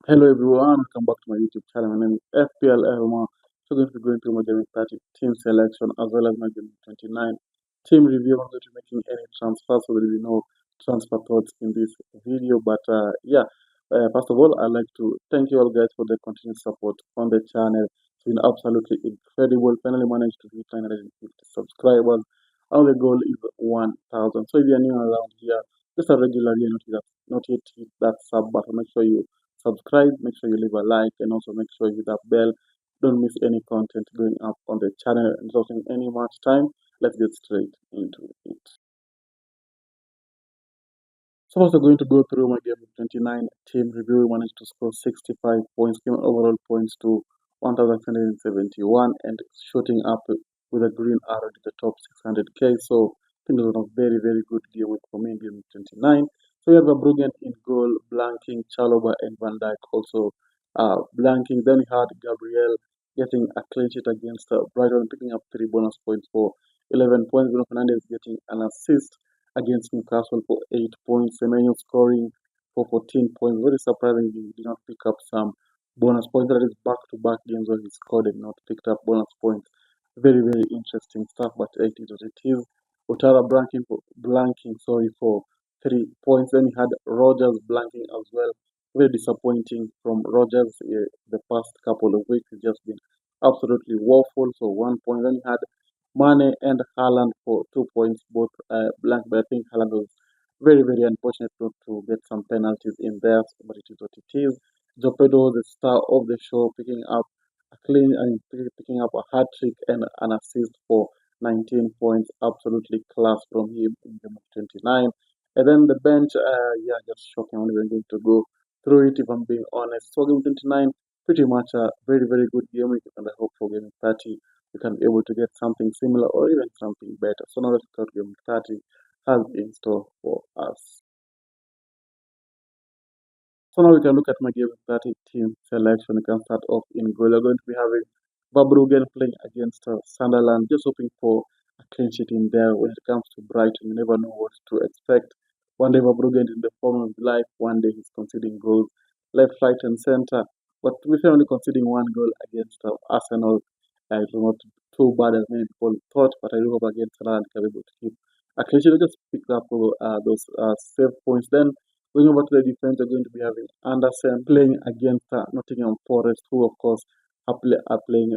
Hello everyone, welcome back to my YouTube channel. My name is FPL Gameweek. So going to be going through my Gaming 30 team selection as well as my Gaming 29 team review. I'm not going to be making any transfers, so there will be no transfer thoughts in this video. First of all, I'd like to thank you all guys for the continued support on the channel. It's been absolutely incredible. Finally managed to hit 950 subscribers. Now the goal is 1000. So if you're new around here, just a regular viewer, not yet hit that sub button, make sure you subscribe, make sure you leave a like, and also make sure you hit that bell. Don't miss any content going up on the channel. And without any much time, let's get straight into it. So first, we're going to go through my game 29 team review. We managed to score 65 points, giving overall points to 1,171, and shooting up with a green arrow to the top 600k. So I think it was a very, very good game week for me in game 29. So we have a Bruggen in goal, blanking Chaloba and Van Dijk also blanking. Then we had Gabriel getting a clean sheet against Brighton, picking up 3 bonus points for 11 points. Bruno Fernandes getting an assist against Newcastle for 8 points. Semenyo scoring for 14 points. Very surprisingly, he did not pick up some bonus points. That is back-to-back games where he scored and not picked up bonus points. Very, very interesting stuff, but it is what it is. Otara blanking for 3 points. Then he had Rogers blanking as well. Very disappointing from Rogers the past couple of weeks. It's just been absolutely woeful. So 1 point. Then he had Mane and Haaland for 2 points, both blank. But I think Haaland was very, very unfortunate not to get some penalties in there, but it is what it is. Jopedo, the star of the show, picking up picking up a hat trick and an assist for 19 points. Absolutely class from him in game of 29. And then the bench, just shocking. I'm not even going to go through it if I'm being honest. So game 29, pretty much a very, very good game week, and I hope for game 30 we can be able to get something similar or even something better. So now let's look at game 30 has in store for us. So now we can look at my game 30 team selection. We can start off in goal. We're going to be having Verbruggen playing against Sunderland, just hoping for a clean sheet in there. When it comes to Brighton, you never know what to expect. One day Verbruggen in the form of life, one day he's conceding goals left, right, and center. But with only conceding one goal against Arsenal, it was not too bad as many people thought. But I do hope against Sunderland can be able to keep a clean sheet. Just pick up those save points. Then going over to the defense, they're going to be having Anderson playing against Nottingham Forest, who of course are playing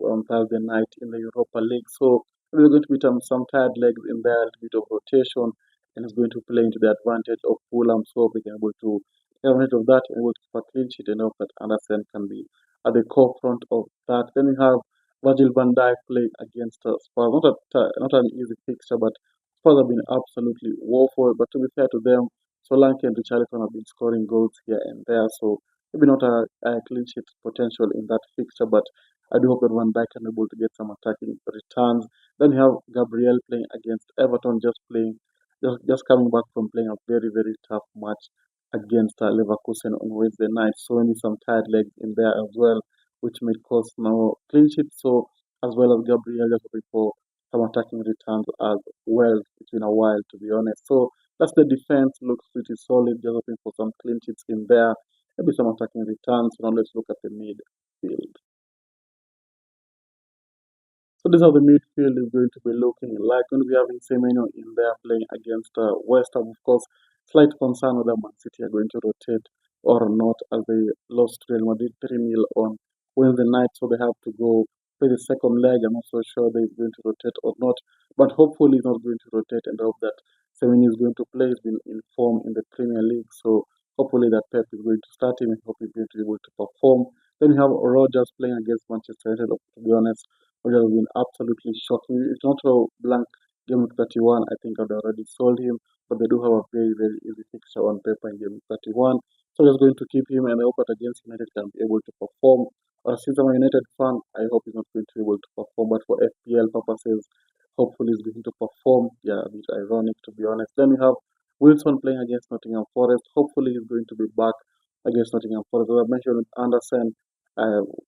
on Thursday night in the Europa League. So there's going to be some tired legs in there, a little bit of rotation, and it's going to play into the advantage of Fulham. So they can able to take advantage of that and able to keep a clean sheet and hope that Anderson can be at the core front of that. Then we have Virgil van Dijk playing against Spurs. Not an easy fixture, but Spurs have been absolutely woeful. But to be fair to them, Solanke and Richarlison have been scoring goals here and there. So maybe not a clean sheet potential in that fixture, but I do hope that Van Dijk can be able to get some attacking returns. Then you have Gabriel playing against Everton, just coming back from playing a very, very tough match against Leverkusen on Wednesday night. So maybe some tired legs in there as well, which may cause no clean sheet. So as well as Gabriel just hoping for some attacking returns as well. It's been a while to be honest. So that's the defense, looks pretty solid, just hoping for some clean sheets in there. Maybe some attacking returns. Now let's look at the midfield. So this is how the midfield is going to be looking like. Going to be having Semenyo in there playing against West Ham. Of course, slight concern whether Man City are going to rotate or not, as they lost Real Madrid 3-0 on Wednesday night. So they have to go play the second leg. I'm not so sure they're going to rotate or not. But hopefully he's not going to rotate, and I hope that Semenyo is going to play. He's been in form in the Premier League. So hopefully that Pep is going to start him and hope he's going to be able to perform. Then you have Rogers playing against Manchester United. To be honest, which has been absolutely shocking. It's not a blank game week 31. I think I'd already sold him, but they do have a very, very easy fixture on paper in game week 31. So I'm just going to keep him, and I hope that against United can be able to perform. Since I'm a United fan, I hope he's not going to be able to perform, but for FPL purposes, hopefully he's going to perform. Yeah, a bit ironic to be honest. Then we have Wilson playing against Nottingham Forest. Hopefully he's going to be back against Nottingham Forest. As I mentioned with Anderson,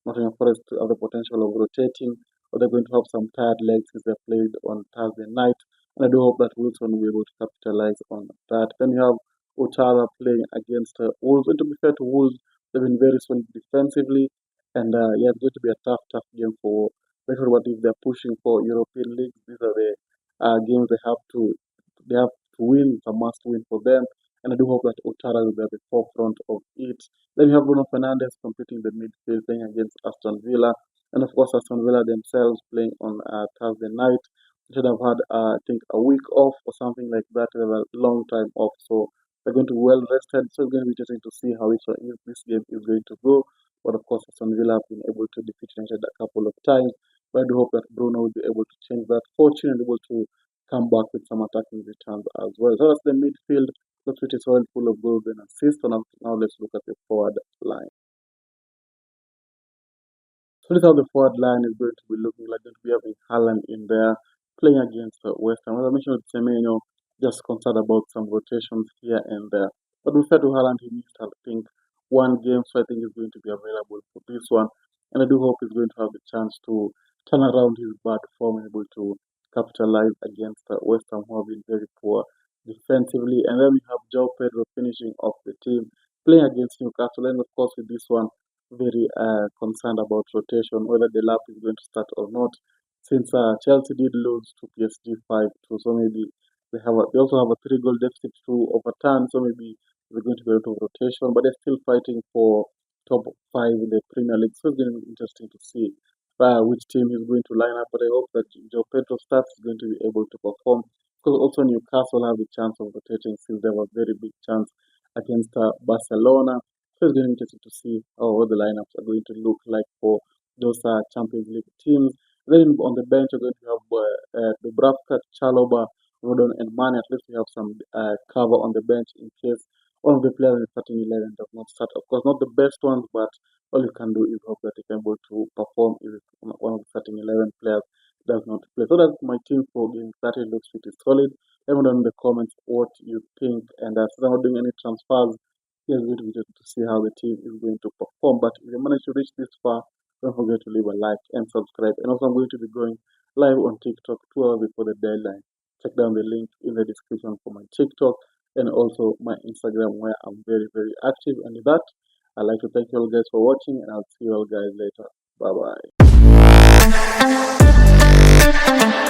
Nottingham Forest have the potential of rotating, but they're going to have some tired legs since they played on Thursday night. And I do hope that Wilson will be able to capitalize on that. Then you have Otara playing against Wolves. And to be fair to Wolves, They've been very solid defensively, and yeah, it's going to be a tough game for especially what if they're pushing for European leagues. These are the games they have to win. It's a must win for them, and I do hope that Otara will be at the forefront of it. Then you have Bruno Fernandes competing in the midfield, playing against Aston Villa, and of course Aston Villa themselves playing on Thursday night. They should have had, I think, a week off or something like that. They have a long time off, so they're going to be well rested. So it's going to be interesting to see how this game is going to go. But of course, Aston Villa have been able to defeat United a couple of times. But I do hope that Bruno will be able to change that fortune and able to come back with some attacking returns as well. So that's the midfield. Looks pretty solid, full of goals and assists. So now let's look at the forward line. So this is how the forward line is going to be looking like. Going to be having Haaland in there playing against West Ham. As I mentioned with Semenyo, just concerned about some rotations here and there. But with fair to Haaland, he missed, I think, one game, so I think he's going to be available for this one. And I do hope he's going to have the chance to turn around his bad form and able to capitalize against West Ham, who have been very poor defensively. And then we have João Pedro finishing off the team, playing against Newcastle. And of course, with this one, very concerned about rotation, whether the lap is going to start or not. Since Chelsea did lose to PSG 5-2, so maybe they also have a 3 goal deficit to overturn, so maybe they're going to be out of rotation, but they're still fighting for top 5 in the Premier League. So it's going to be interesting to see which team is going to line up. But I hope that Joe Pedro starts is going to be able to perform, because also Newcastle have a chance of rotating since they have a very big chance against Barcelona. So it's going to be interesting to see how the lineups are going to look like for those Champions League teams. Then on the bench, you're going to have Dubravka, Chalobah, Rodon, and Mane. At least we have some cover on the bench in case one of the players in the starting 11 does not start. Of course, not the best ones, but all you can do is hope that you can able to perform if one of the starting 11 players does not play. So that's my team for game 30. Looks pretty solid. Let me know in the comments what you think. And since I'm not doing any transfers, here's going to be just to see how the team is going to perform. But if you manage to reach this far, don't forget to leave a like and subscribe. And also, I'm going to be going live on TikTok 2 hours before the deadline. Check down the link in the description for my TikTok and also my Instagram, where I'm very active. And with that, I'd like to thank you all guys for watching, and I'll see you all guys later. Bye bye.